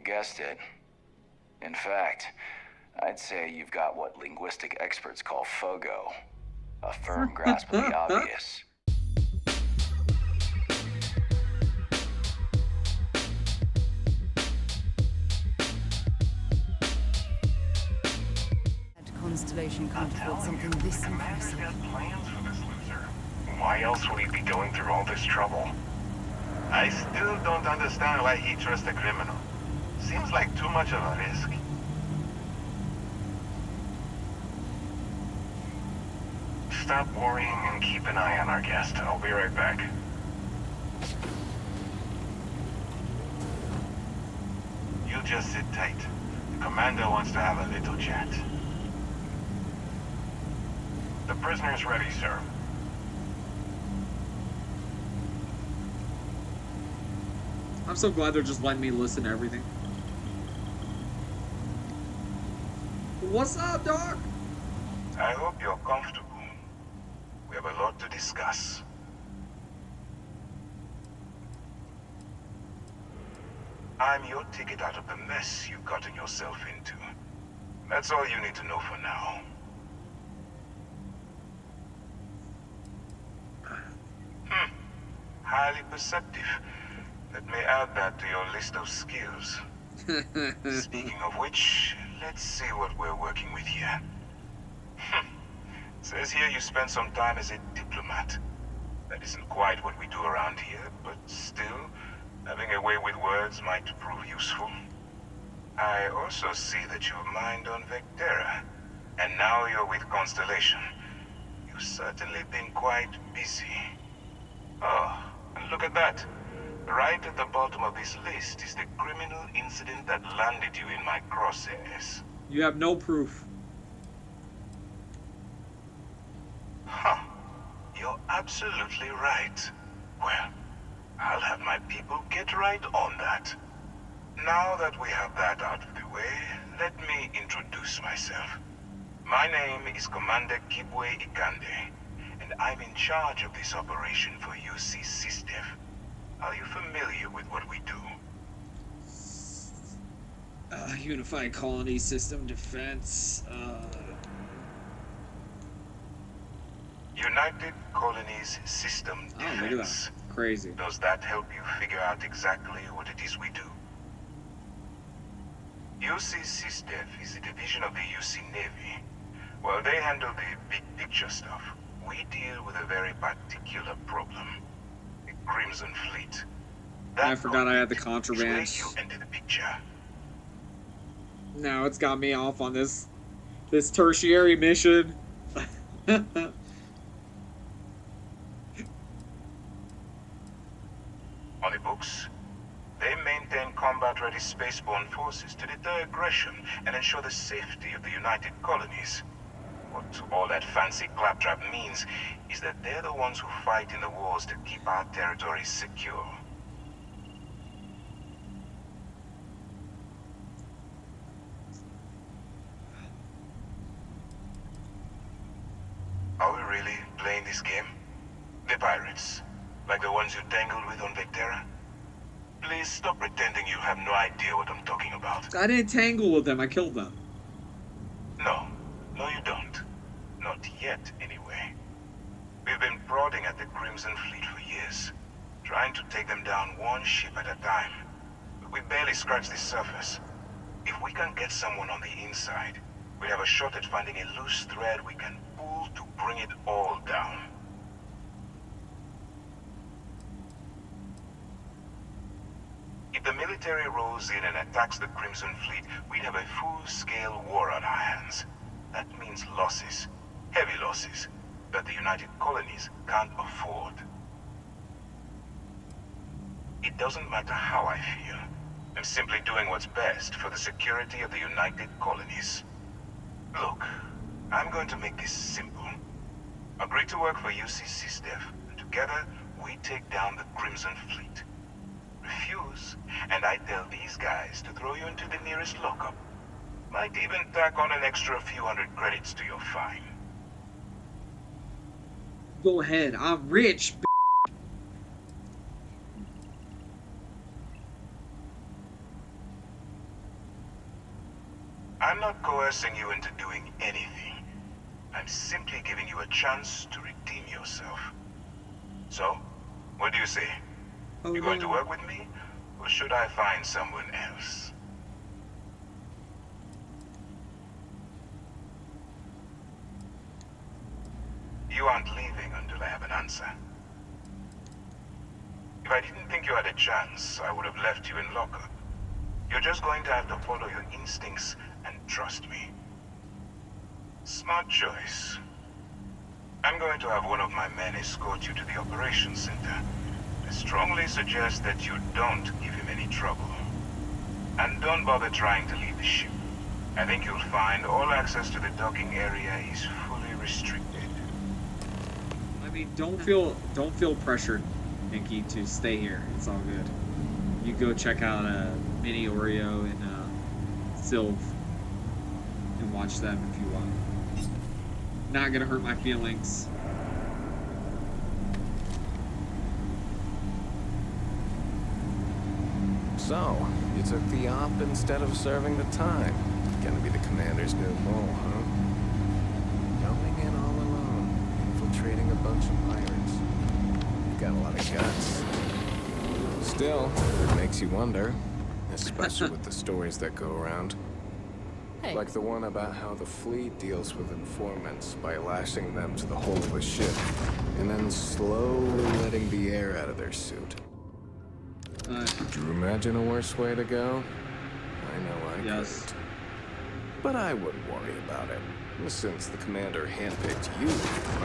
guessed it. In fact, I'd say you've got what linguistic experts call FOGO, a firm grasp of the obvious. Constellation can't afford something this impressive. Got plans for this loser. Why else would he be going through all this trouble? I still don't understand why he trusts a criminal. Seems like too much of a risk. Stop worrying and keep an eye on our guest. I'll be right back. You just sit tight. The commander wants to have a little chat. The prisoner's ready, sir. I'm so glad they're just letting me listen to everything. What's up, dog? I hope you're comfortable. We have a lot to discuss. I'm your ticket out of the mess you've gotten yourself into. That's all you need to know for now. Highly perceptive. Let me add that to your list of skills. Speaking of which, let's see what we're working with here. Says here you spent some time as a diplomat. That isn't quite what we do around here, but still, having a way with words might prove useful. I also see that you've mined on Vectera, and now you're with Constellation. You've certainly been quite busy. Oh, and look at that. Right at the bottom of this list is the criminal incident that landed you in my crosshairs. You have no proof. Huh. You're absolutely right. Well, I'll have my people get right on that. Now that we have that out of the way, let me introduce myself. My name is Commander Kibwe Ikande, and I'm in charge of this operation for UC SysDev. Are you familiar with what we do? Unified Colony System Defense. United Colonies System Defense. Oh, look at that. Crazy. Does that help you figure out exactly what it is we do? UC SysDev is a division of the UC Navy. While they handle the big picture stuff, we deal with a very particular problem. The Crimson Fleet. I forgot I had the contraband. Is where you enter the picture. Now it's got me off on this tertiary mission. On the books, they maintain combat-ready spaceborne forces to deter aggression and ensure the safety of the United Colonies. What all that fancy claptrap means is that they're the ones who fight in the wars to keep our territories secure. Are we really playing this game? The pirates, like the ones you tangled with on Vectera? Please stop pretending you have no idea what I'm talking about. I didn't tangle with them, I killed them. No, you don't. Not yet, anyway. We've been prodding at the Crimson Fleet for years, trying to take them down one ship at a time. But we barely scratched the surface. If we can get someone on the inside, we have a shot at finding a loose thread we can pull to bring it all down. If the military rolls in and attacks the Crimson Fleet, we'd have a full-scale war on our hands. That means losses, heavy losses, that the United Colonies can't afford. It doesn't matter how I feel. I'm simply doing what's best for the security of the United Colonies. Look, I'm going to make this simple. Agree to work for UC SysDev, and together we take down the Crimson Fleet. Refuse, and I tell these guys to throw you into the nearest lockup. Might even tack on an extra few hundred credits to your fine. Go ahead, I'm rich. I'm not coercing you into doing anything. I'm simply giving you a chance to redeem yourself. So, what do you say? Oh, You going to no. work with me, or should I find someone else? You aren't leaving until I have an answer. If I didn't think you had a chance, I would have left you in lockup. You're just going to have to follow your instincts and trust me. Smart choice. I'm going to have one of my men escort you to the operations center. I strongly suggest that you don't give him any trouble. And don't bother trying to leave the ship. I think you'll find all access to the docking area is fully restricted. I mean, don't feel pressured, Nikki, to stay here. It's all good. You go check out Mini Oreo and Sylv and watch them if you want. Not gonna hurt my feelings. So, you took the op instead of serving the time. Gonna be the commander's new mole, huh? Going in all alone, infiltrating a bunch of pirates. You've got a lot of guts. Still, it makes you wonder, especially with the stories that go around. Hey. Like the one about how the fleet deals with informants by lashing them to the hull of a ship, and then slowly letting the air out of their suit. Could you imagine a worse way to go? I know I Yes. couldn't. But I wouldn't worry about it. Since the commander handpicked you,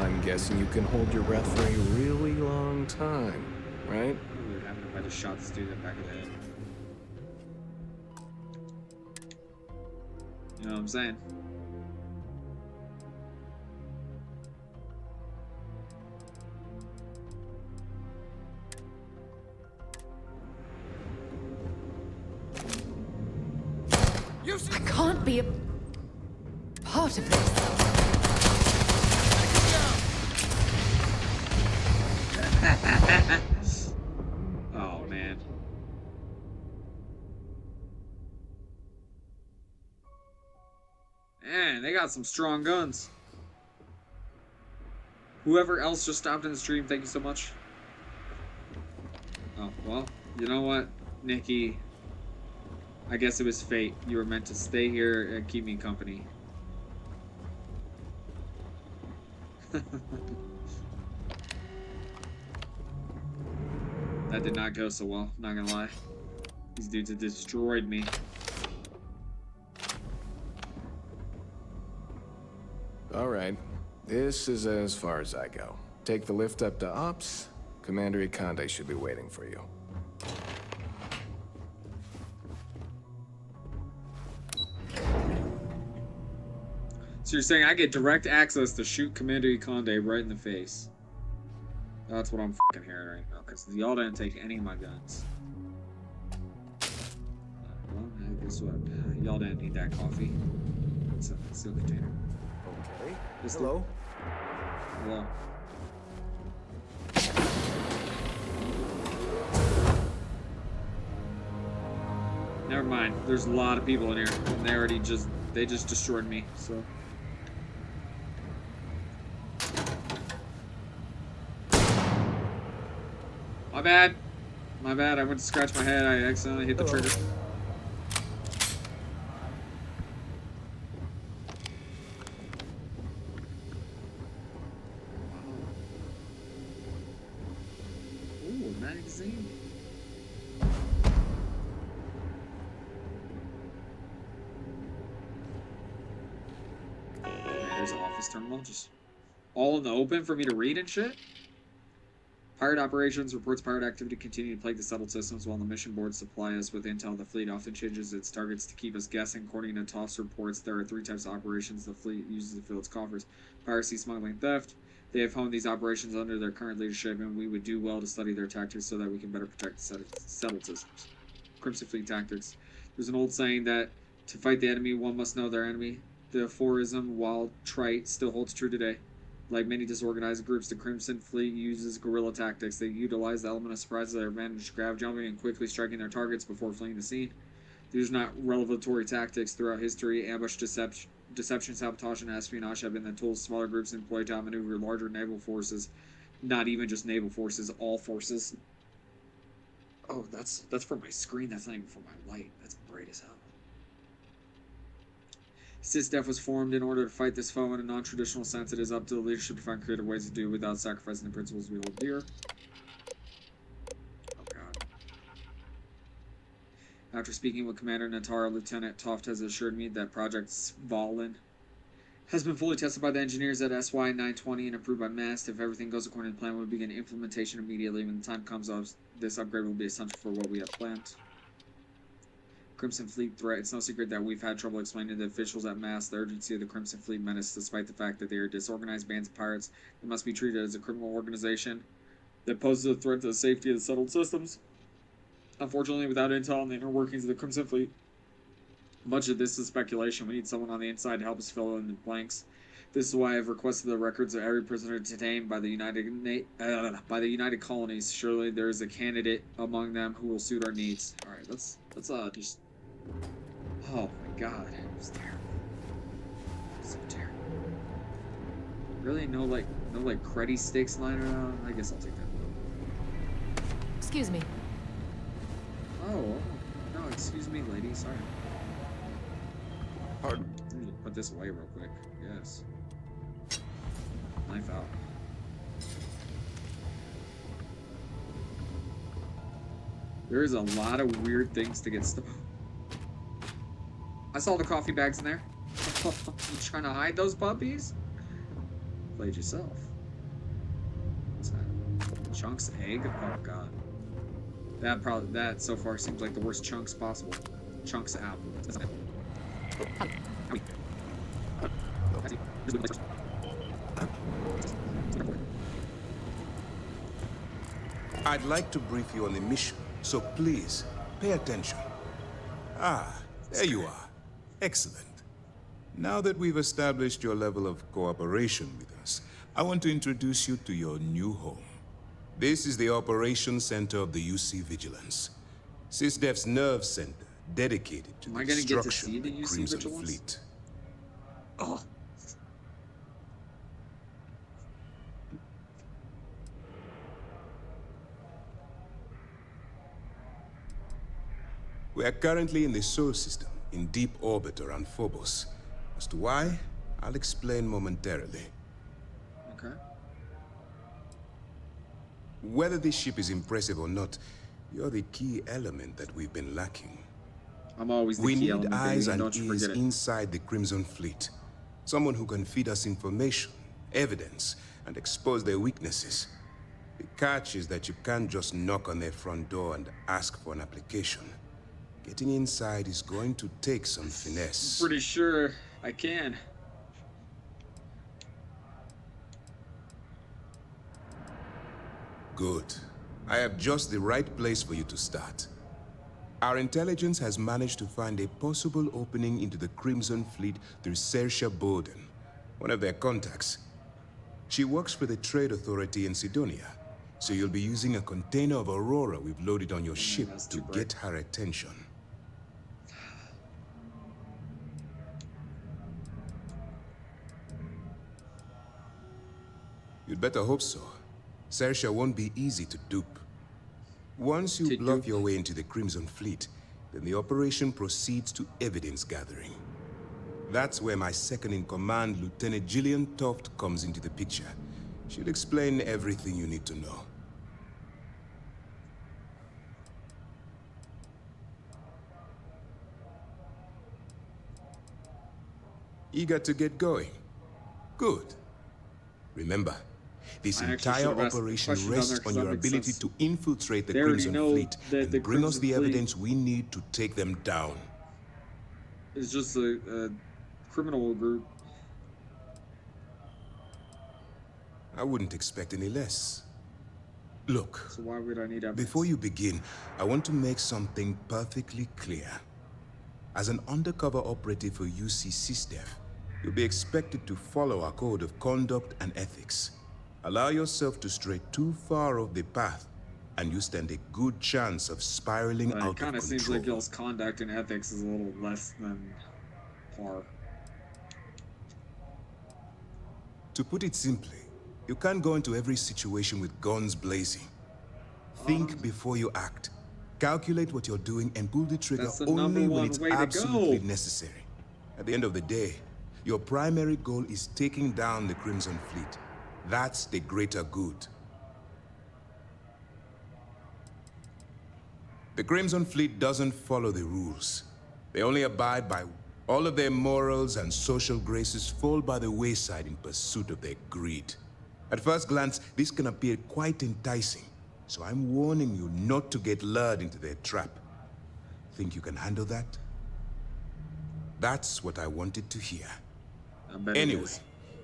I'm guessing you can hold your breath for a really long time, right? What would happen if I just shot this dude in the back of the head? You know what I'm saying? I can't be a part of this. Oh, man. Man, they got some strong guns. Whoever else just stopped in the stream, thank you so much. Oh, well, you know what, Nikki? I guess it was fate. You were meant to stay here and keep me company. That did not go so well, not gonna lie. These dudes have destroyed me. All right. This is as far as I go. Take the lift up to Ops. Commander Ikande should be waiting for you. So you're saying I get direct access to shoot Commander Ikande right in the face? That's what I'm fucking hearing right now, because y'all didn't take any of my guns. Well, guess what? Y'all didn't need that coffee. It's a steel container. Okay. Just Hello? Hello. Never mind. There's a lot of people in here, and they just destroyed me. So. My bad. My bad. I went to scratch my head. I accidentally hit the trigger. Ooh, a magazine. There's an office terminal, just all in the open for me to read and shit. Pirate operations reports pirate activity continue to plague the settled systems while the mission boards supply us with intel. The fleet often changes its targets to keep us guessing. According to TOS reports, there are 3 types of operations the fleet uses to fill its coffers: piracy, smuggling, theft. They have honed these operations under their current leadership, and we would do well to study their tactics so that we can better protect the settled systems. Crimson Fleet tactics. There's an old saying that to fight the enemy, one must know their enemy. The aphorism, while trite, still holds true today. Like many disorganized groups, the Crimson Fleet uses guerrilla tactics. They utilize the element of surprise to their advantage, grab, jumping, and quickly striking their targets before fleeing the scene. These are not revelatory tactics throughout history. Ambush, deception, sabotage, and espionage have been the tools smaller groups employ to outmaneuver larger naval forces. Not even just naval forces, all forces. Oh, that's for my screen. That's not even for my light. That's bright as hell. SysDef was formed in order to fight this foe in a non-traditional sense. It is up to the leadership to find creative ways to do it without sacrificing the principles we hold dear. Oh god. After speaking with Commander Natara, Lieutenant Toft has assured me that Project Svalin has been fully tested by the engineers at SY-920 and approved by MAST. If everything goes according to plan, we'll begin implementation immediately. When the time comes, this upgrade will be essential for what we have planned. Crimson Fleet threat. It's no secret that we've had trouble explaining to the officials at MAST the urgency of the Crimson Fleet menace, despite the fact that they are disorganized bands of pirates that must be treated as a criminal organization that poses a threat to the safety of the settled systems. Unfortunately, without intel on the inner workings of the Crimson Fleet, much of this is speculation. We need someone on the inside to help us fill in the blanks. This is why I've requested the records of every prisoner detained by the United Colonies. Surely there is a candidate among them who will suit our needs. All right, let's just. Oh my god, it was terrible. So terrible. Really, no creddy sticks lying around. I guess I'll take that. Excuse me. Oh no, excuse me, lady. Sorry. Pardon. Let me put this away real quick. Yes. Knife out. There is a lot of weird things to get stuck. I saw the coffee bags in there. You trying to hide those puppies? Played yourself. What's that? Chunks egg? Oh god. That so far seems like the worst chunks possible. Chunks apple. I'd like to brief you on the mission, so please, pay attention. Ah, there you are. Excellent. Now that we've established your level of cooperation with us, I want to introduce you to your new home. This is the Operations Center of the UC Vigilance. SysDef's nerve center, dedicated to the destruction of the Crimson Fleet. Oh. We are currently in the Sol system, in deep orbit around Phobos. As to why, I'll explain momentarily. Okay. Whether this ship is impressive or not, you're the key element that we've been lacking. I'm always the key element, We need eyes and don't you ears forget it. inside the Crimson Fleet. Someone who can feed us information, evidence, and expose their weaknesses. The catch is that you can't just knock on their front door and ask for an application. Getting inside is going to take some finesse. Pretty sure I can. Good. I have just the right place for you to start. Our intelligence has managed to find a possible opening into the Crimson Fleet through Saoirse Bowden, one of their contacts. She works for the Trade Authority in Sidonia, so you'll be using a container of Aurora we've loaded on your ship to get her attention. You'd better hope so. Saoirse won't be easy to dupe. Once you bluff your way into the Crimson Fleet, then the operation proceeds to evidence gathering. That's where my second-in-command, Lieutenant Gillian Toft, comes into the picture. She'll explain everything you need to know. Eager to get going? Good. Remember, this entire operation rests on your ability to infiltrate the Crimson Fleet and bring us the evidence we need to take them down. It's just a criminal group. I wouldn't expect any less. Look, So why would I need evidence? before you begin, I want to make something perfectly clear. As an undercover operative for UC SysDef, you'll be expected to follow our code of conduct and ethics. Allow yourself to stray too far off the path, and you stand a good chance of spiraling It out of kind of seems control. like y'all's conduct and ethics is a little less than par. To put it simply, you can't go into every situation with guns blazing. Think before you act. Calculate what you're doing and pull the trigger That's the only number when one it's way to absolutely go. necessary. At the end of the day, your primary goal is taking down the Crimson Fleet. That's the greater good. The Crimson Fleet doesn't follow the rules. They only abide by all of their morals and social graces fall by the wayside in pursuit of their greed. At first glance, this can appear quite enticing, so I'm warning you not to get lured into their trap. Think you can handle that? That's what I wanted to hear. I bet it Anyway, is.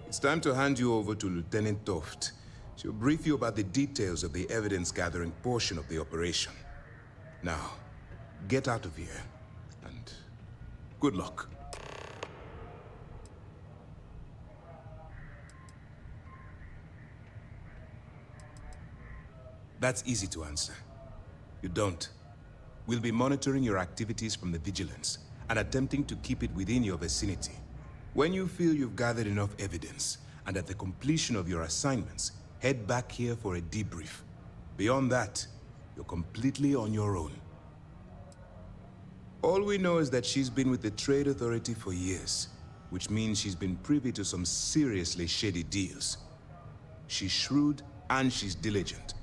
it's time to hand you over to Lieutenant Toft. She'll brief you about the details of the evidence-gathering portion of the operation. Now, get out of here, and good luck. That's easy to answer. You don't. We'll be monitoring your activities from the Vigilance and attempting to keep it within your vicinity. When you feel you've gathered enough evidence, and at the completion of your assignments, head back here for a debrief. Beyond that, you're completely on your own. All we know is that she's been with the Trade Authority for years, which means she's been privy to some seriously shady deals. She's shrewd and she's diligent.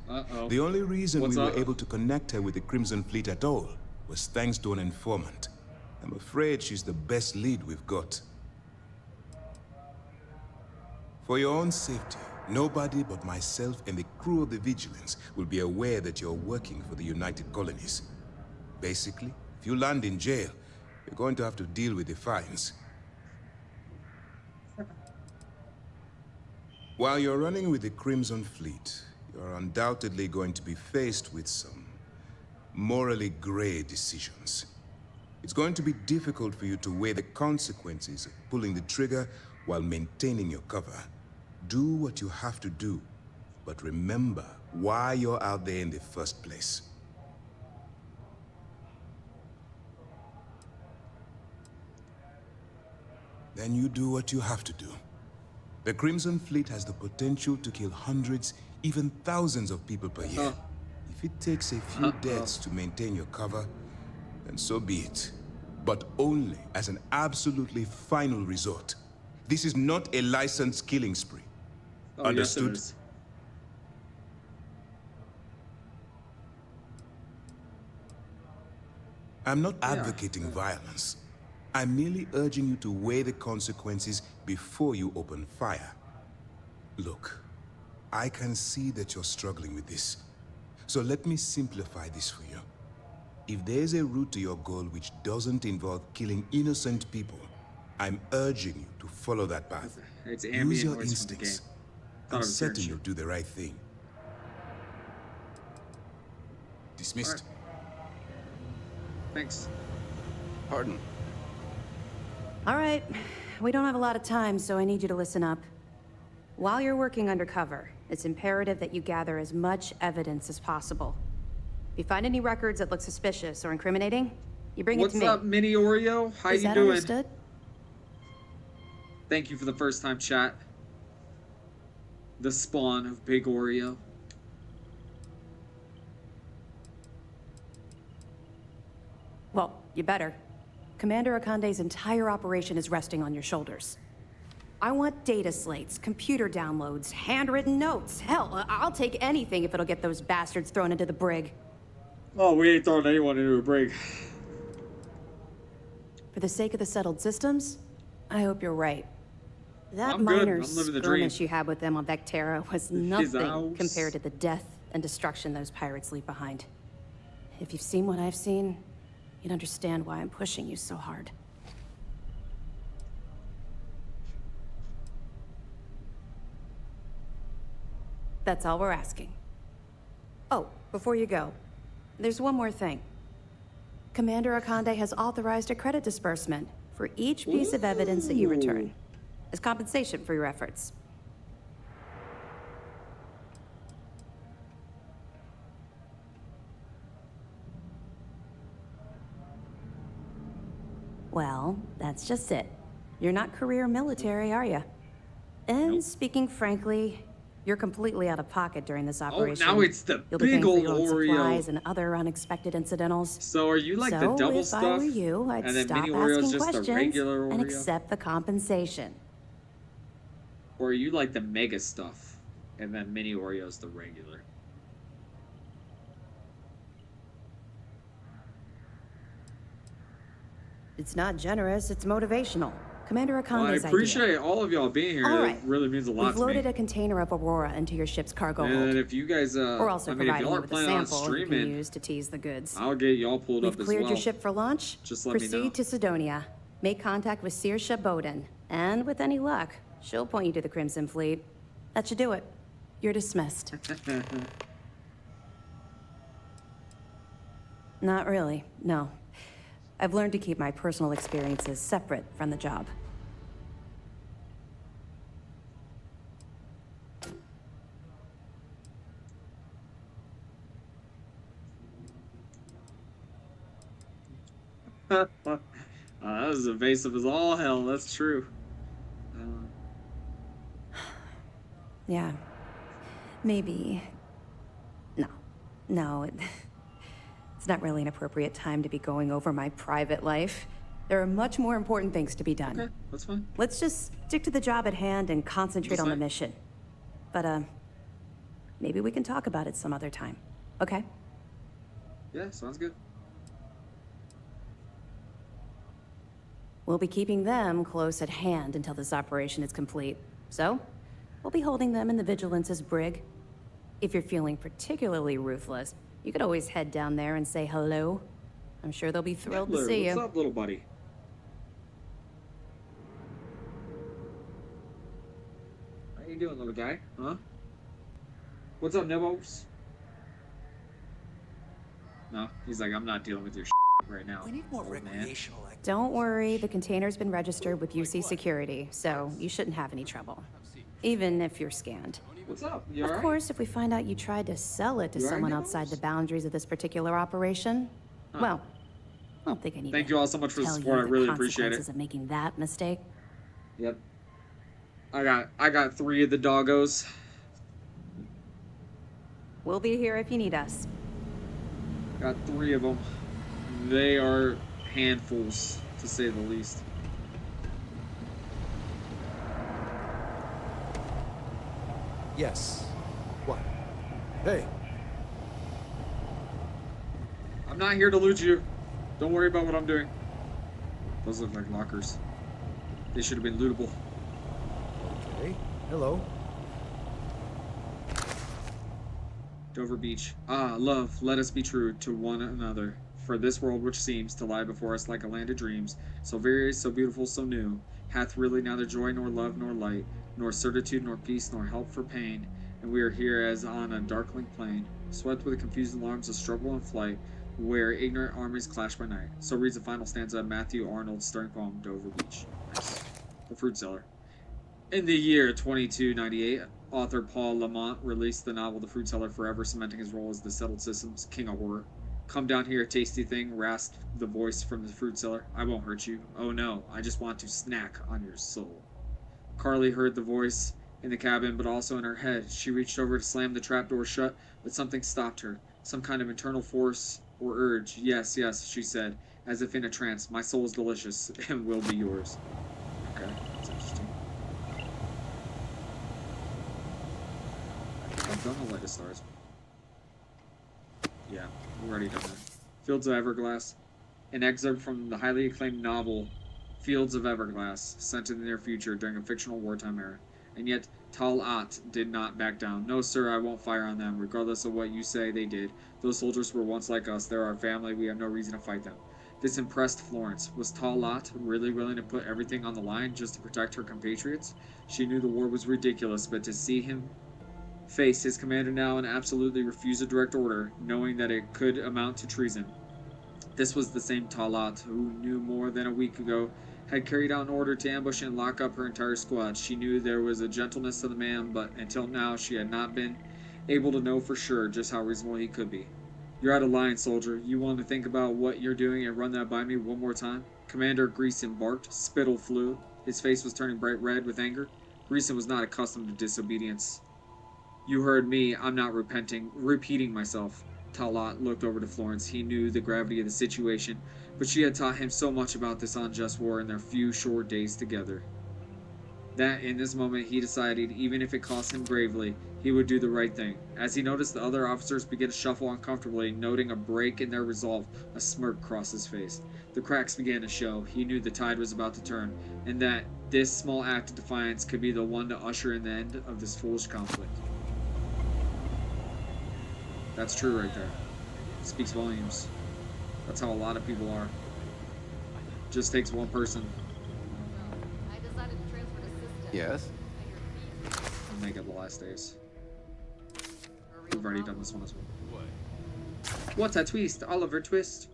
The only reason we were able to connect her with the Crimson Fleet at all was thanks to an informant. I'm afraid she's the best lead we've got. For your own safety, nobody but myself and the crew of the Vigilance will be aware that you're working for the United Colonies. Basically, if you land in jail, you're going to have to deal with the fines. While you're running with the Crimson Fleet, you're undoubtedly going to be faced with some morally gray decisions. It's going to be difficult for you to weigh the consequences of pulling the trigger while maintaining your cover. Do what you have to do, but remember why you're out there in the first place. Then you do what you have to do. The Crimson Fleet has the potential to kill hundreds, even thousands of people per year. If it takes a few deaths to maintain your cover, then so be it. But only as an absolutely final resort. This is not a licensed killing spree. Understood? Yes, it is. I'm not advocating violence. I'm merely urging you to weigh the consequences before you open fire. Look, I can see that you're struggling with this. So let me simplify this for you. If there's a route to your goal which doesn't involve killing innocent people, I'm urging you to follow that path. It's Use ambient your noise from the instincts. game. I'm certain you'll do the right thing. Dismissed. Thanks. Pardon. All right, we don't have a lot of time, so I need you to listen up. While you're working undercover, it's imperative that you gather as much evidence as possible. If you find any records that look suspicious or incriminating, you bring it to me. What's up, Mini Oreo? How Is you that doing? understood? Thank you for the first time chat. The spawn of Big Oreo. Well, you better. Commander Akande's entire operation is resting on your shoulders. I want data slates, computer downloads, handwritten notes. Hell, I'll take anything if it'll get those bastards thrown into the brig. Oh, we ain't throwing anyone into a brig. For the sake of the settled systems, I hope you're right. That I'm good. minor I'm living the dream. skirmish you had with them on Vectera was nothing compared to the death and destruction those pirates leave behind. If you've seen what I've seen, you'd understand why I'm pushing you so hard. That's all we're asking. Oh, before you go, there's one more thing. Commander Akande has authorized a credit disbursement for each piece of evidence that you return, as compensation for your efforts. Well, that's just it. You're not career military, are you? And Nope. speaking frankly, you're completely out of pocket during this Oh, operation. now it's the You'll be big paying for old your own Oreo. supplies and other unexpected incidentals. So are you like the So, double if I stuff? were you, I'd And then stop mini Oreo's asking just the questions regular and Oreo? accept the compensation. Or are you like the mega stuff? And then mini Oreo's the regular? It's not generous, it's motivational. Commander Well, I Akande's idea. appreciate all of y'all being here. All It right. really means a lot We've to me. loaded a container of Aurora into your ship's cargo And hold. if you guys, We're also I mean, if providing y'all you are with a planning on sample you can streaming, use to tease the goods. I'll get y'all pulled We've up as cleared well. your ship for launch. Just let me know. Proceed to Sidonia. Make contact with Saoirse Bowden. And with any luck, she'll point you to the Crimson Fleet. That should do it. You're dismissed. Not really, no. I've learned to keep my personal experiences separate from the job. That was evasive as all hell. That's true. Yeah. Maybe. No, it's not really an appropriate time to be going over my private life. There are much more important things to be done. Okay, that's fine. Let's just stick to the job at hand and concentrate That's on the fine. mission. But, maybe we can talk about it some other time, okay? Yeah, sounds good. We'll be keeping them close at hand until this operation is complete. So, we'll be holding them in the Vigilance's brig. If you're feeling particularly ruthless, you could always head down there and say hello. I'm sure they'll be thrilled to Hitler, see what's you. up, little buddy? How you doing, little guy? Huh? What's up, Nibbles? No, he's like, I'm not dealing with your right now. We need more old man. recreational activities. Don't worry, the container's been registered with UC Security, so you shouldn't have any trouble. Even if you're scanned. What's up? You Of alright? course, if we find out you tried to sell it to You alright, someone Nichols? outside the boundaries of this particular operation, well, I don't think I need Thank to you all so much for the tell support. I you the really appreciate it. consequences of making that mistake. Yep. I got 3 of the doggos. We'll be here if you need us. Got 3 of them. They are handfuls, to say the least. Yes. What? Hey, I'm not here to loot you. Don't worry about what I'm doing. Those look like lockers. They should have been lootable. okay. Hello. Dover Beach. Ah, love, let us be true to one another. For this world which seems to lie before us like a land of dreams, so various, so beautiful, so new, hath really neither joy nor love nor light, nor certitude nor peace nor help for pain, and we are here as on a darkling plain, swept with the confused alarms of struggle and flight, where ignorant armies clash by night. So reads the final stanza of Matthew Arnold's stirring poem, Dover Beach. Nice. The Fruit Seller. In the year 2298, author Paul Lamont released the novel The Fruit Seller, forever cementing his role as the settled systems king of horror. Come down here, tasty thing, rasped the voice from the fruit seller. I won't hurt you. Oh no, I just want to snack on your soul. Carly heard the voice in the cabin, but also in her head. She reached over to slam the trapdoor shut, but something stopped her. Some kind of internal force or urge. Yes, yes, she said, as if in a trance. My soul is delicious and will be yours. Okay, that's interesting. I've done the lightest stars. Yeah, we've already done that. Fields of Everglass. An excerpt from the highly acclaimed novel Fields of Everglass, sent in the near future during a fictional wartime era. And yet, Tal-At did not back down. No, sir, I won't fire on them, regardless of what you say they did. Those soldiers were once like us. They're our family. We have no reason to fight them. This impressed Florence. Was Tal-At really willing to put everything on the line just to protect her compatriots? She knew the war was ridiculous, but to see him face his commander now and absolutely refuse a direct order, knowing that it could amount to treason. This was the same Talat who knew more than a week ago had carried out an order to ambush and lock up her entire squad. She knew there was a gentleness to the man, but until now she had not been able to know for sure just how reasonable he could be. You're out of line, soldier. You want to think about what you're doing and run that by me one more time? Commander Greason barked. Spittle flew. His face was turning bright red with anger. Greason was not accustomed to disobedience. You heard me. I'm not repeating myself. Talat looked over to Florence. He knew the gravity of the situation, but she had taught him so much about this unjust war in their few short days together, that in this moment he decided, even if it cost him gravely, he would do the right thing. As he noticed the other officers begin to shuffle uncomfortably, noting a break in their resolve, a smirk crossed his face. The cracks began to show. He knew the tide was about to turn, and that this small act of defiance could be the one to usher in the end of this foolish conflict. That's true right there. It speaks volumes. That's how a lot of people are. Just takes one person. Yes? And make it the last days. We've already done this one as well. What a twist! Oliver Twist!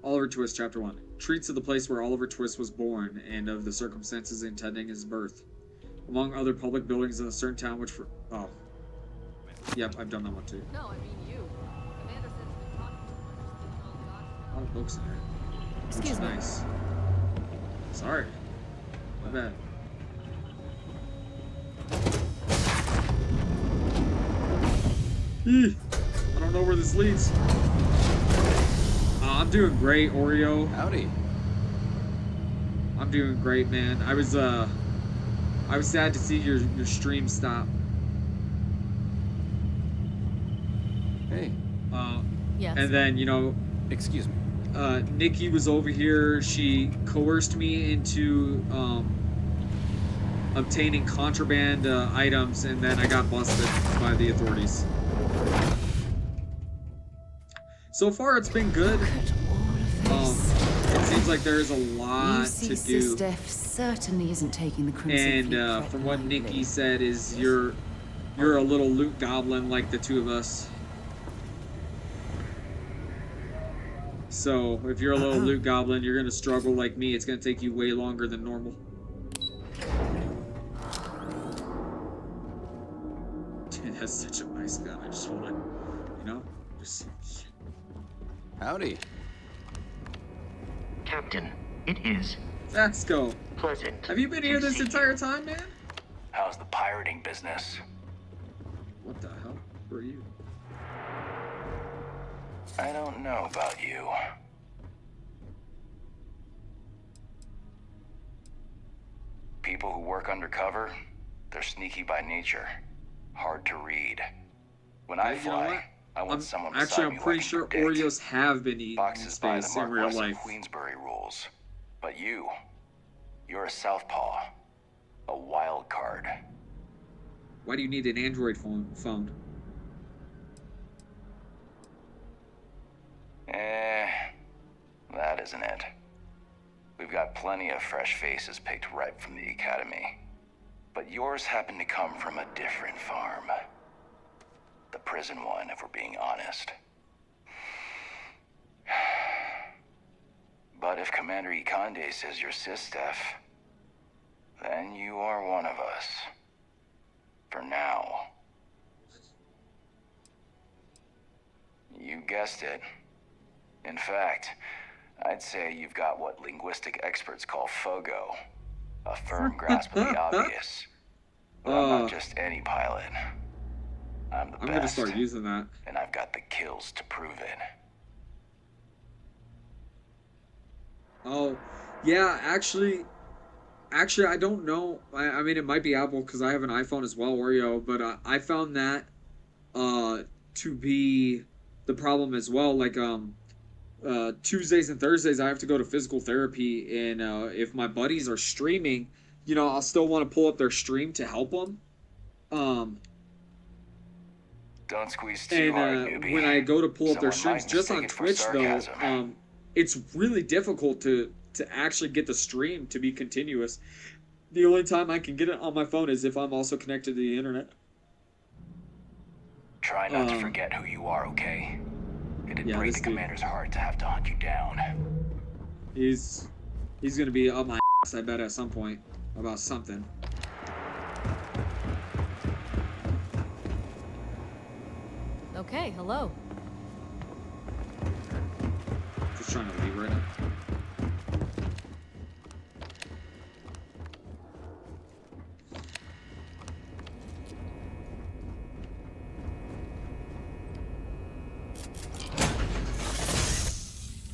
Oliver Twist, Chapter 1. Treats of the place where Oliver Twist was born, and of the circumstances attending his birth. Among other public buildings in a certain town which... Oh. Yep, I've done that one too. No, I mean you. Commander said he's been talking to him. A lot of books in here. Excuse me. Nice. Sorry. My bad. I don't know where this leads. I'm doing great, Oreo. Howdy. I'm doing great, man. I was sad to see your stream stop. Hey. Yes. And then, you know, Excuse me. Nikki was over here. She coerced me into obtaining contraband items, and then I got busted by the authorities. So far, it's been good. It seems like there's a lot to do. Steph certainly isn't taking the crimson. And from what Nikki said, is you're a little loot goblin like the two of us. So if you're a little loot goblin, you're gonna struggle like me. It's gonna take you way longer than normal. Dude, that's such a nice gun. I just want to, you know, just. Howdy. Captain, it is Let's go. pleasant. Have you been here this entire time, man? How's the pirating business? What the hell? Who are you? I don't know about you. People who work undercover, they're sneaky by nature. Hard to read. When I You know what? fly, I want someone Actually, beside I'm me who I pretty can sure predict. Oreos have been eaten in Boxes by the space in Mark real Wesson life. Queensbury rules. But you're a southpaw. A wild card. Why do you need an Android phone? That isn't it. We've got plenty of fresh faces picked right from the academy. But yours happen to come from a different farm. The prison one, if we're being honest. But if Commander Ikande says you're Sistef, then you are one of us. For now. You guessed it. In fact, I'd say you've got what linguistic experts call FOGO. A firm grasp of the obvious. But I'm not just any pilot. I'm the best. I'm gonna start using that. And I've got the kills to prove it. Oh, yeah, actually, I don't know. I mean, it might be Apple because I have an iPhone as well, Oreo, but I found that to be the problem as well. Like, Tuesdays and Thursdays, I have to go to physical therapy, and if my buddies are streaming, you know, I'll still want to pull up their stream to help them. Don't squeeze too hard, And newbie. when I go to pull up their Someone streams, might just on mistake it for Twitch though, sarcasm. it's really difficult to actually get the stream to be continuous. The only time I can get it on my phone is if I'm also connected to the internet. Try not to forget who you are, okay? It'd yeah, break this the dude. commander's heart to have to hunt you down. He's gonna be up my ass, I bet, at some point about something. Okay, hello. Just trying to leave right now.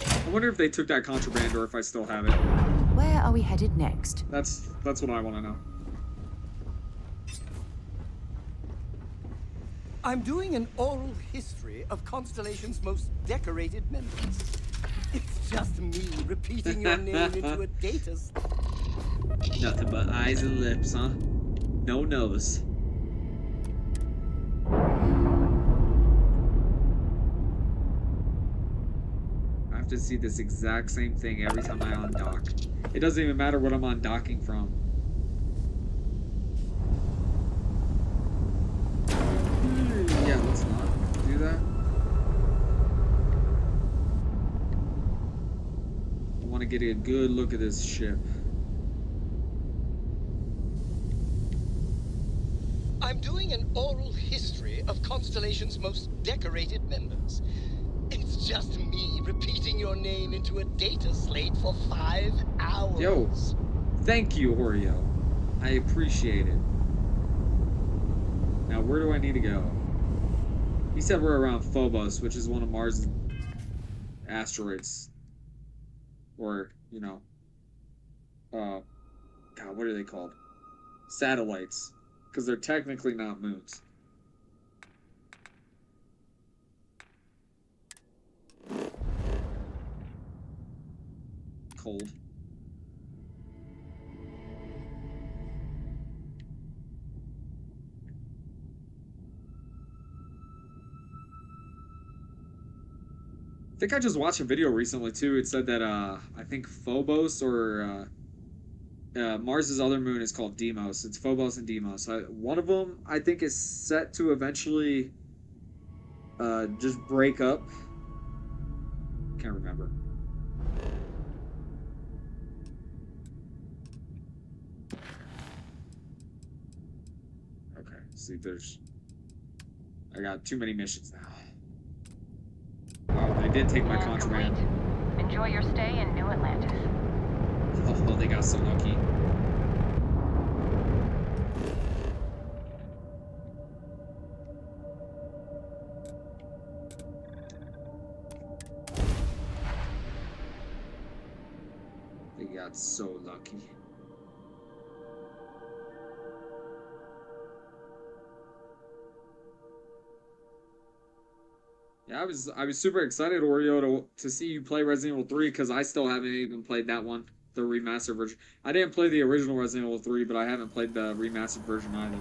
I wonder if they took that contraband or if I still have it. Where are we headed next? That's what I want to know. I'm doing an oral history of Constellation's most decorated members. It's just me repeating your name into a data. Nothing but eyes and lips, huh? No nose. I have to see this exact same thing every time I undock. It doesn't even matter what I'm undocking from. Yeah, let's not do that. I want to get a good look at this ship. I'm doing an oral history of Constellation's most decorated members. It's just me repeating your name into a data slate for 5 hours. Yo, thank you, Oreo. I appreciate it. Now, where do I need to go? He said we're around Phobos, which is one of Mars' asteroids. Or, you know, God, what are they called? Satellites. Because they're technically not moons. Cold. I think I just watched a video recently too. It said that I think Phobos or Mars's other moon is called Deimos. It's Phobos and Deimos. One of them I think is set to eventually just break up. Can't remember. Okay, see, I got too many missions now. Oh, they did take my contraband. Enjoy your stay in New Atlantis. Oh, they got so lucky. They got so lucky. Yeah, I was super excited, Oreo, to see you play Resident Evil 3 because I still haven't even played that one, the remastered version. I didn't play the original Resident Evil 3, but I haven't played the remastered version either.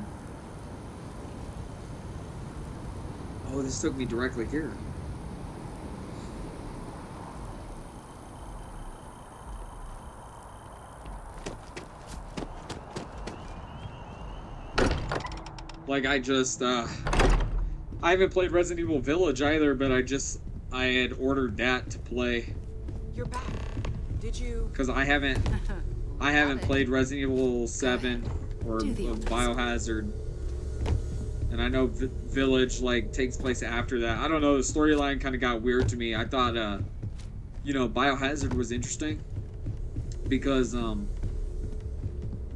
Oh, this took me directly here. Like, I haven't played Resident Evil Village either, but I had ordered that to play. You're back. Did you? Because I haven't played Resident Evil 7 or Biohazard. And I know Village, like, takes place after that. I don't know, the storyline kind of got weird to me. I thought, you know, Biohazard was interesting. Because,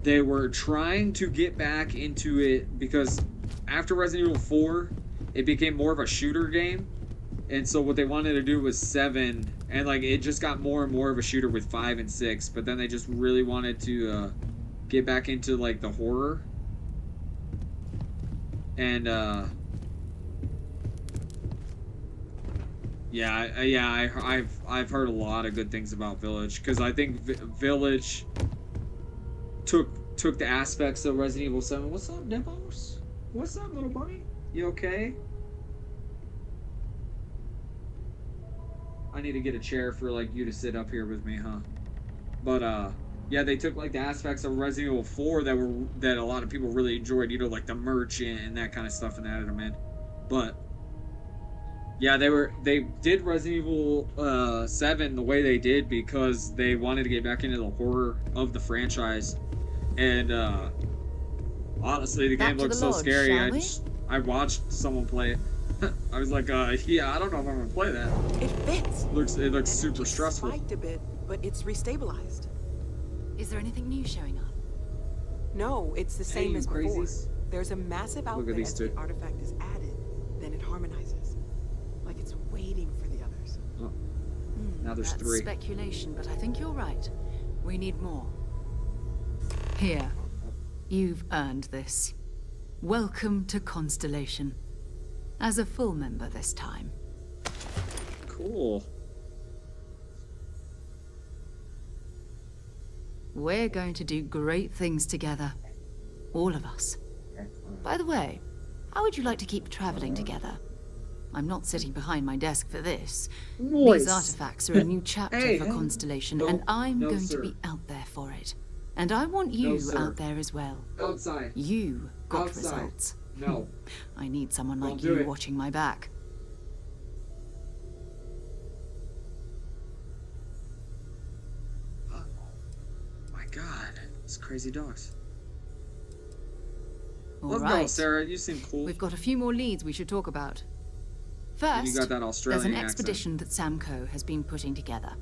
they were trying to get back into it because after Resident Evil 4, it became more of a shooter game. And so what they wanted to do was 7, and like it just got more and more of a shooter with 5 and 6, but then they just really wanted to get back into like the horror. And I've heard a lot of good things about Village because I think Village took the aspects of Resident Evil 7. What's up, Demos? What's up, little buddy? You okay? I need to get a chair for like you to sit up here with me, huh? But yeah, they took like the aspects of Resident Evil 4 that a lot of people really enjoyed, you know, like the merch and that kind of stuff, and added them in. But yeah, they did Resident Evil 7 the way they did because they wanted to get back into the horror of the franchise. And honestly, the game looks so scary. I watched someone play it. I was like, yeah, I don't know if I'm gonna play that. It fits. It looks super Energy stressful. spiked a bit, but it's restabilized. Is there anything new showing up? No, it's the same you as before. crazies. There's a massive Look at output these as two. the artifact is added, then it harmonizes. Like it's waiting for the others. Oh. Now there's That's 3. speculation, but I think you're right. We need more. Here. You've earned this. Welcome to Constellation. As a full member this time. Cool. We're going to do great things together. All of us. By the way, how would you like to keep traveling together? I'm not sitting behind my desk for this. Nice. These artifacts are a new chapter Hey, for hey. Constellation, No, and I'm no, going sir. to be out there for it. And I want you sir. out there as well. Outside. You got Outside. results. No. I need someone Don't like do you it. watching my back. Oh my god. It's crazy dogs. All Let's go, right. Sarah. You seem cool. We've got a few more leads we should talk about. First, you got that there's Australian an accent. expedition that Samco has been putting together.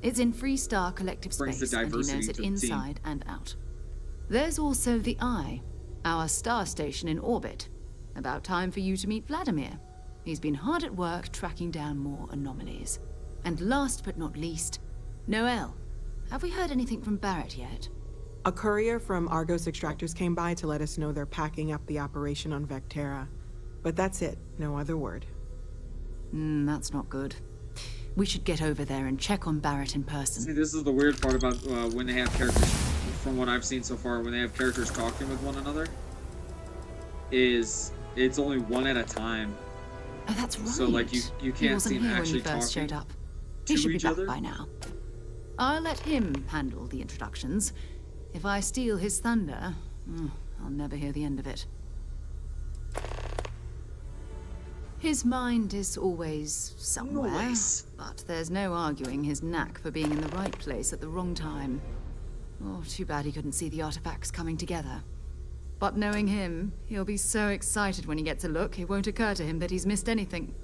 It's in Freestar Collective Brings the Space, and he knows diversity it to the team. inside and out. There's also the Eye, our star station in orbit. About time for you to meet Vladimir. He's been hard at work tracking down more anomalies. And last but not least, Noel. Have we heard anything from Barrett yet? A courier from Argos Extractors came by to let us know they're packing up the operation on Vectera. But that's it, no other word. That's not good. We should get over there and check on Barrett in See, person. this is the weird part about when they have characters, from what I've seen so far, when they have characters talking with one another, is it's only one at a time. Oh, that's right. So, like, you He can't wasn't see them here actually when he first talking showed up. He to should be each back other. by now. I'll let him handle the introductions. If I steal his thunder, I'll never hear the end of it. His mind is always somewhere, Nice. but there's no arguing his knack for being in the right place at the wrong time. Oh, too bad he couldn't see the artifacts coming together. But knowing him, he'll be so excited when he gets a look, it won't occur to him that he's missed anything.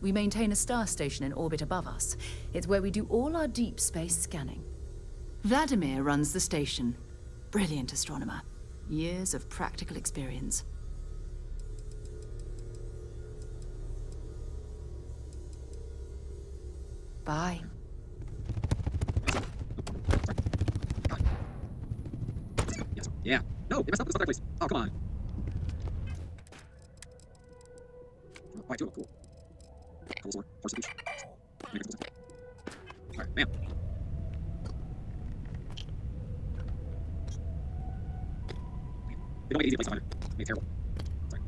We maintain a star station in orbit above us. It's where we do all our deep space scanning. Vladimir runs the station. Brilliant astronomer. Years of practical experience. Bye. Yes. Yeah. No, they messed up the stuff place. Oh, come on. Oh, why two? Cool. Couple sword. Horse beach. Alright, bam. They don't make easy places either. Make it terrible. Sorry.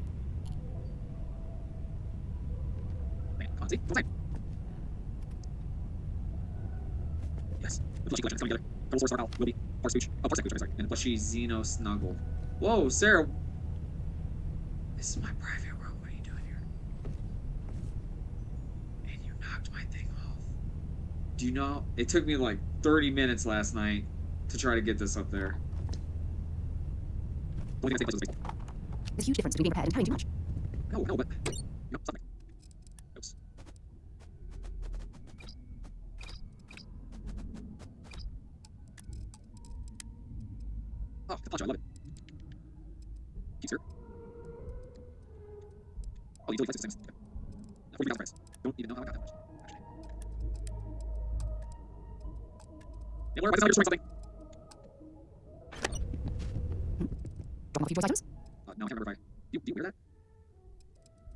Man, come on, see? Outside. Yes. The fleshy collection is coming together. Double sword, star owl, will be. Horse pooch. Oh, horse pooch, sorry. And fleshy Xeno snuggle. Whoa, Sarah. This is my private world. What are you doing here? And you knocked my thing off. Do you know? It took me like 30 minutes last night to try to get this up there. There's a huge difference between being prepared and carrying too much. No, but... No, stop it. Oops. Oh, the punch, I love it. Keeps here. Oh, utility prices things. Okay. 40,000 price. Don't even know how I got that much. Actually. Yeah, Laura, why does it sound like you're destroying something? Drop off a few voice items. No, I can't remember if I... Do you hear that?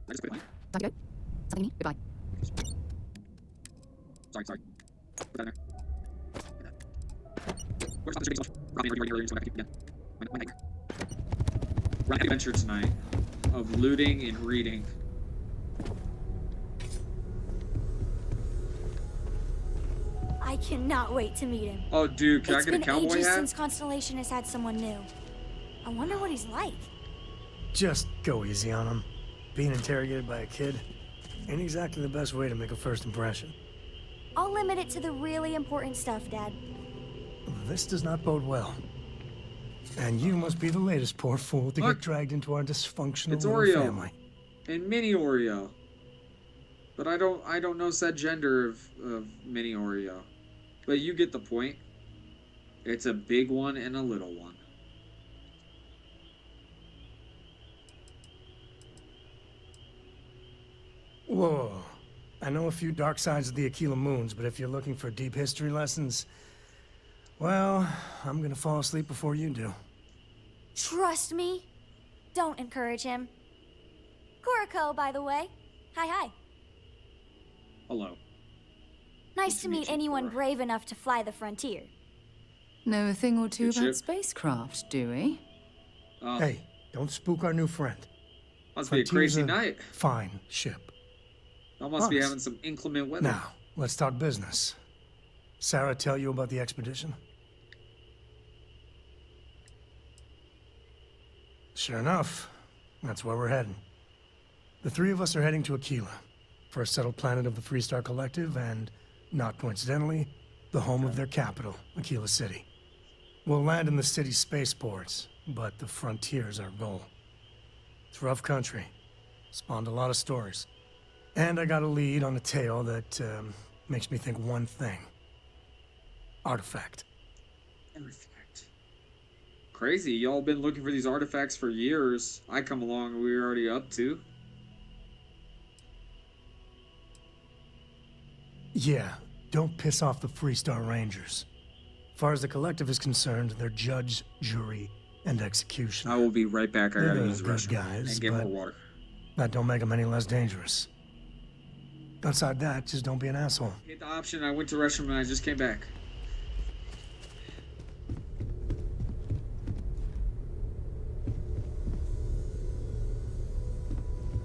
Did I just put it on you? Time to go. Something new. Goodbye. Sorry. Put that in there. Get that. We're stop distributing so much. Robbing everybody earlier, so I have to keep again. My nightmare. We're on an adventure tonight of looting and reading. I cannot wait to meet him. Oh, dude, can I get a It's cowboy been ages hat? since Constellation has had someone new. I wonder what he's like. Just go easy on him. Being interrogated by a kid ain't exactly the best way to make a first impression. I'll limit it to the really important stuff, Dad. This does not bode well. And you must be the latest poor fool to Look. get dragged into our dysfunctional It's little Oreo. family. And mini Oreo. But I don't know said gender of mini Oreo. But you get the point. It's a big one and a little one. Whoa. I know a few dark sides of the Aquila Moons, but if you're looking for deep history lessons, well, I'm gonna fall asleep before you do. Trust me. Don't encourage him. Kuriko, by the way. Hi. Hello. Nice to meet you, anyone Cora. brave enough to fly the frontier. Know a thing or two Good about ship. spacecraft, do we? Hey, don't spook our new friend. Must be a Frontier's crazy night. Fine ship. I must be Honest. having some inclement weather. Now, let's talk business. Sarah tell you about the expedition? Sure enough, that's where we're heading. The three of us are heading to Aquila, first settled planet of the Freestar Collective, and, not coincidentally, the home of their capital, Aquila City. We'll land in the city's spaceports, but the frontier's our goal. It's rough country. Spawned a lot of stories. And I got a lead on a tale that makes me think one thing. Artifact. Artifact. Crazy. Y'all been looking for these artifacts for years. I come along and we were already up to. Yeah, don't piss off the Freestar Rangers. As far as the Collective is concerned, they're judge, jury, and executioner. I will be right back. I They're gotta the use the good restroom guys, and get but- more water. That don't make them any less dangerous. Outside that, just don't be an asshole. Hit the option. I went to the restroom and I just came back.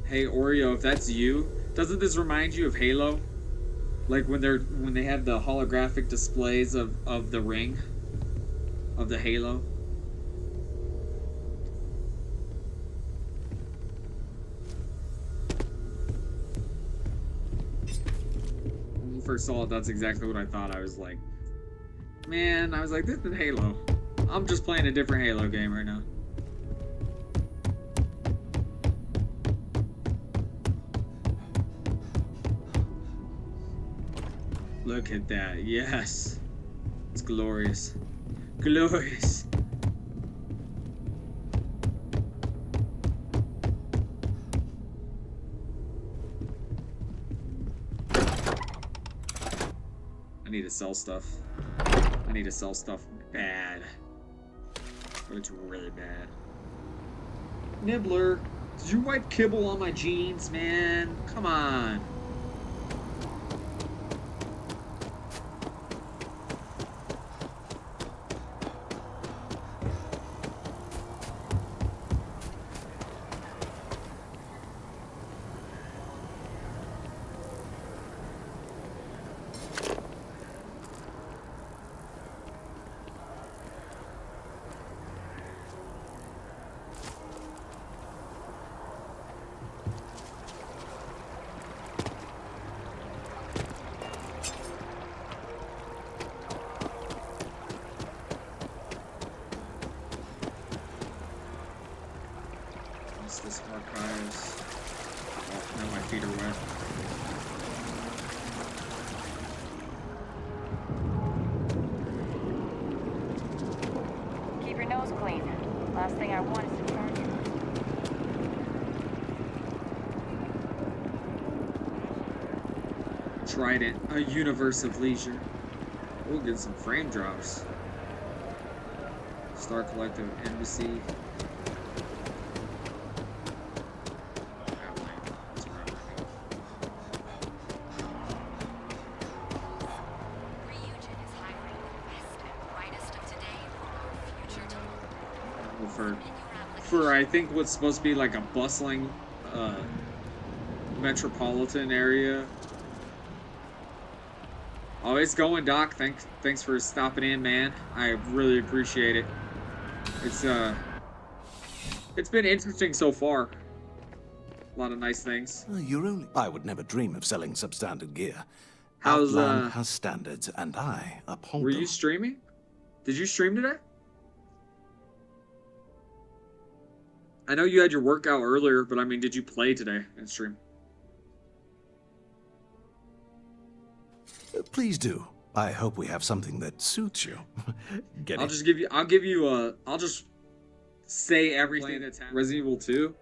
Hey Oreo, if that's you, doesn't this remind you of Halo? Like when they have the holographic displays of the ring of the Halo. When you first saw it, that's exactly what I thought. I was like, man, this is Halo. I'm just playing a different Halo game right now. Look at that. Yes. It's glorious. Glorious. I need to sell stuff. I need to sell stuff bad. But it's really bad. Nibbler, did you wipe kibble on my jeans, man? Come on. What's this archives? Oh, now my feet are wet. Keep your nose clean. Last thing I want is to charge you. Trident, a universe of leisure. We'll get some frame drops. Star Collective Embassy. For I think what's supposed to be like a bustling metropolitan area. Oh, it's going, Doc. Thanks for stopping in, man. I really appreciate it. It's been interesting so far. A lot of nice things. You're only... I would never dream of selling substandard gear. How's Outland has standards, and I uphold Were them. you streaming? Did you stream today? I know you had your workout earlier, but I mean, did you play today in stream? Please do. I hope we have something that suits you. I'll just say everything that's happened. Resident Evil 2.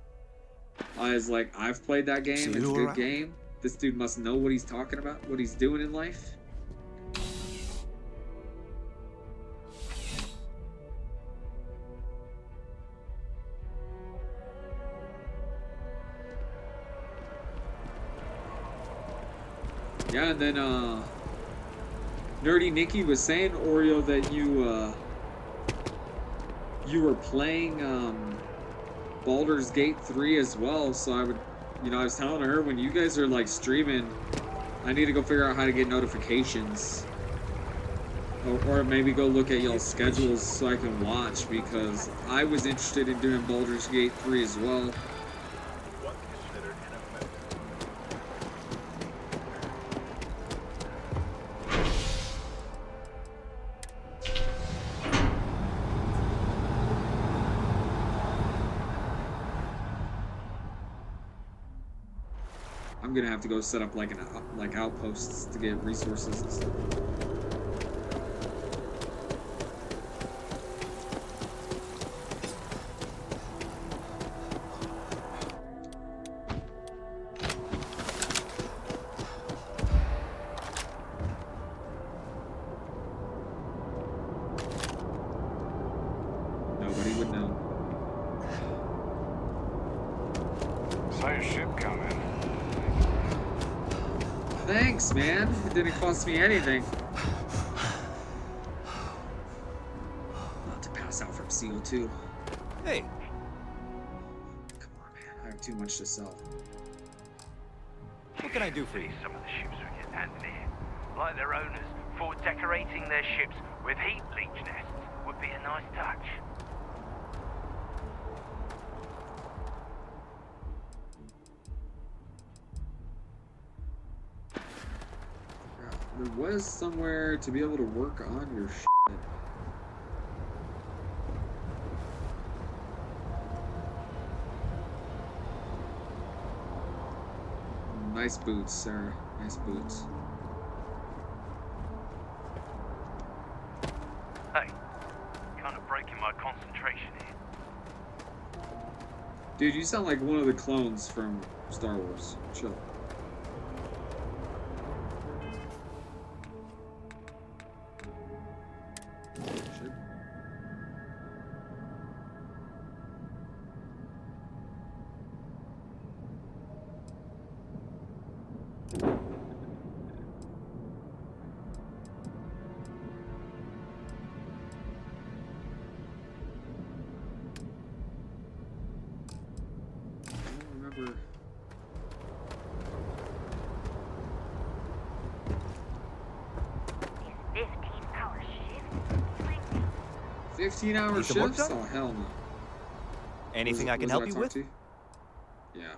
I was like, I've played that game. See It's a you good around. game. This dude must know what he's talking about, what he's doing in life. Yeah, and then Nerdy Nikki was saying, Oreo, that you were playing Baldur's Gate 3 as well. So I was telling her, when you guys are like streaming, I need to go figure out how to get notifications. Or maybe go look at y'all's schedules so I can watch, because I was interested in doing Baldur's Gate 3 as well. I'm gonna have to go set up like outposts to get resources and stuff. Nobody would know. Saw your ship coming. Thanks, man. It didn't cost me anything. Not to pass out from CO2. Hey. Come on, man. I have too much to sell. What can I do for you? Some of the ships we get handed here, like their owners, thought decorating their ships with heat leech nests would be a nice touch. There was somewhere to be able to work on your shit. Nice boots, sir. Nice boots. Hey, kind of breaking my concentration here. Dude, you sound like one of the clones from Star Wars. Chill. Shit. I don't remember. 15-hour Need some work shifts? done? Oh, hell no. Anything I can help you with? Yeah.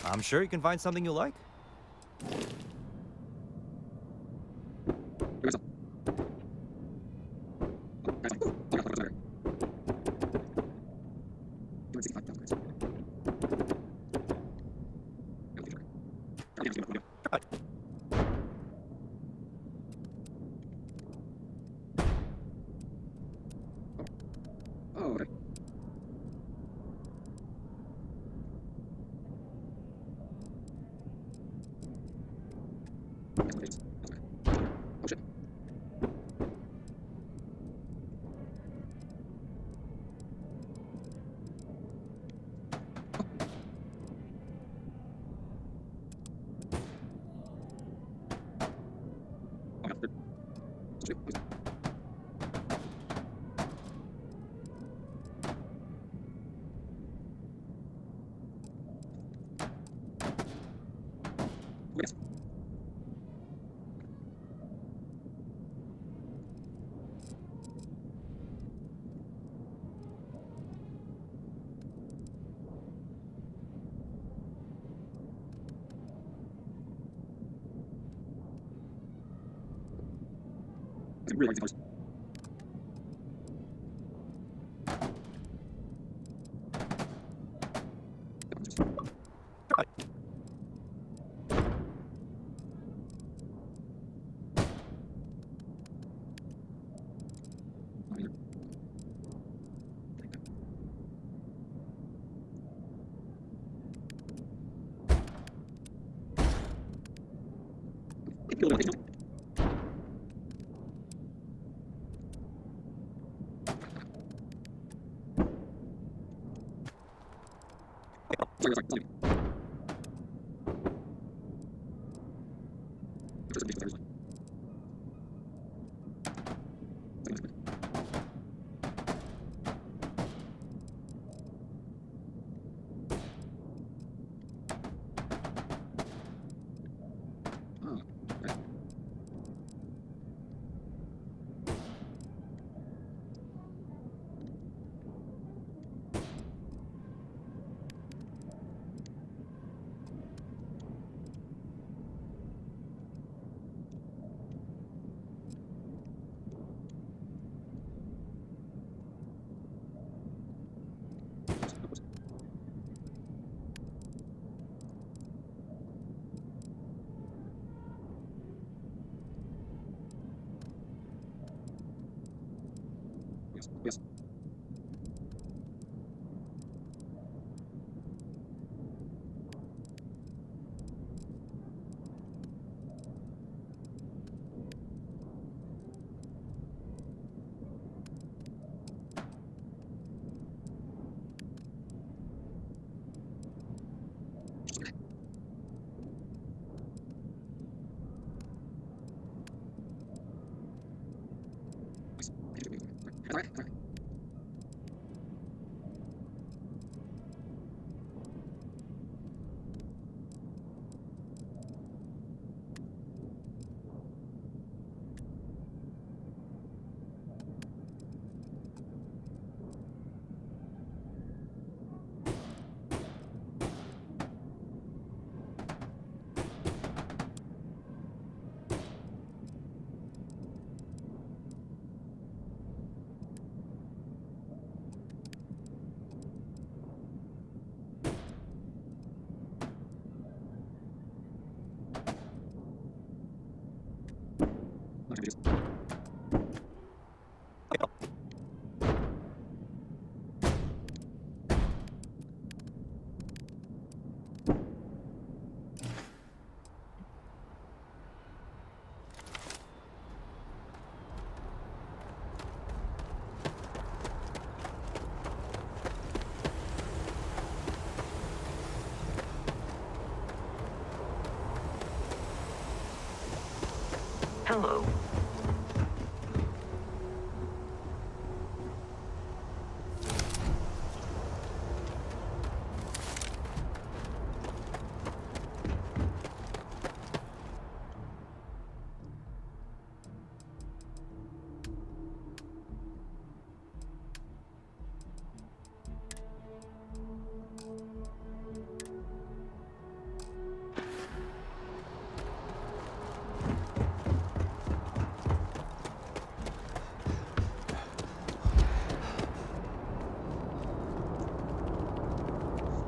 I'm sure you can find something you like. Oh, okay. Oh, shit. Really like these colors. Yes. Hello.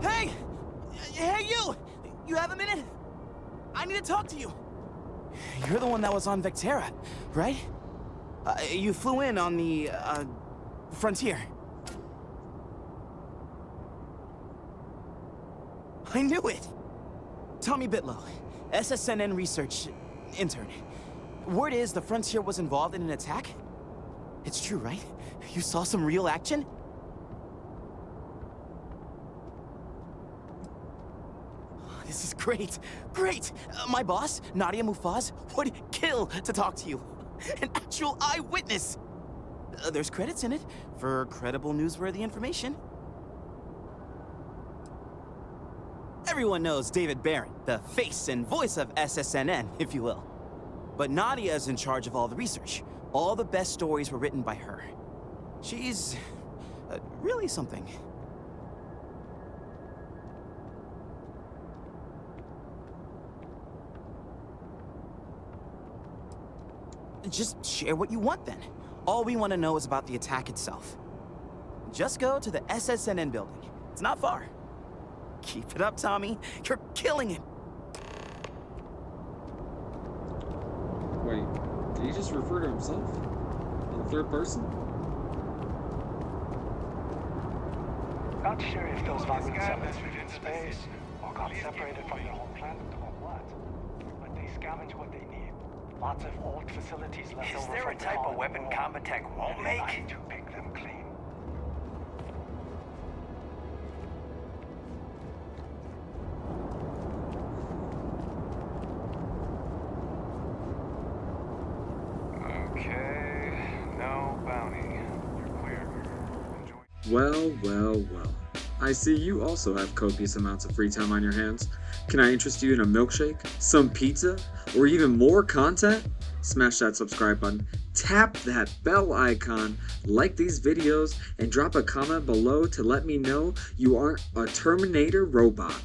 Hey! Hey, you! You have a minute? I need to talk to you. You're the one that was on Vectera, right? You flew in on the, Frontier. I knew it! Tommy Bitlow, SSNN research intern. Word is the Frontier was involved in an attack? It's true, right? You saw some real action? This is great. Great! My boss, Nadia Mufaz, would kill to talk to you. An actual eyewitness! There's credits in it for credible, newsworthy information. Everyone knows David Barron, the face and voice of SSNN, if you will. But Nadia is in charge of all the research. All the best stories were written by her. She's really something. Just share what you want, then. All we want to know is about the attack itself. Just go to the SSNN building. It's not far. Keep it up, Tommy. You're killing it. Wait, did he just refer to himself? In the third person? Not sure if those varmints have entered in space or got separated from their home planet or what, but they scavenge what they need. Lots of old facilities left Is over there a from type of Common weapon War. Combat Tech won't And I make? need to pick them clean. Okay, no bounty. You're clear. Well. I see you also have copious amounts of free time on your hands. Can I interest you in a milkshake, some pizza, or even more content? Smash that subscribe button, tap that bell icon, like these videos, and drop a comment below to let me know you aren't a Terminator robot.